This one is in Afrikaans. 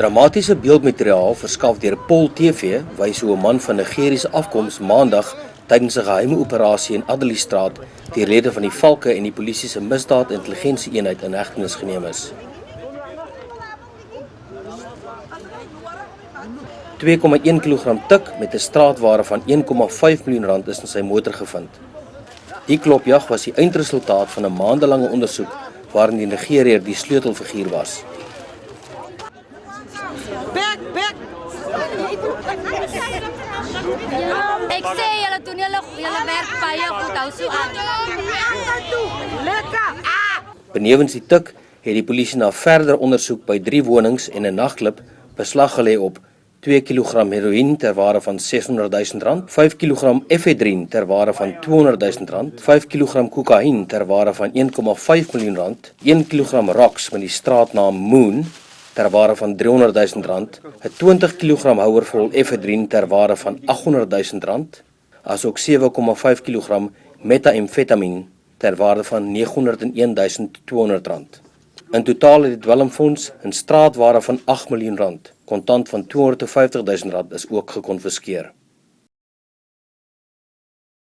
Dramatiese beeldmateriaal verskaf deur Pol TV wys hoe 'n man van Nigeriese afkoms maandag tydens 'n geheime operasie in Adeliestraat deur lede van die Valke en die polisie se misdaad-intelligensie-eenheid in hegtenis geneem is. 2,1 kg tik met 'n straatwaarde van R1,5 miljoen is in sy motor gevind. Die klopjag was die eindresultaat van 'n maandelange ondersoek waarin die Nigeriër die sleutelfiguur was. Ek sê julle doen julle werk baie goed, hou so aan. Benewens die tik het die polisie na verdere ondersoek by 3 wonings en 'n nagklub beslag gelê op 2 kg heroïne ter waarde van R600 000, 5 kg efedrine ter waarde van R200 000, 5 kg kokain ter waarde van R1,5 miljoen, 1 kg rocks met die straatnaam Moon ter waarde van R300 000, 'n 20 kg houer vol efedrine ter waarde van R800 000, asook 7,5 kg methamphetamine ter waarde van R901 200. In totaal het die dwelmfonds 'n straatwaarde van R8 miljoen, kontant van R250 000 is ook gekonfiskeer.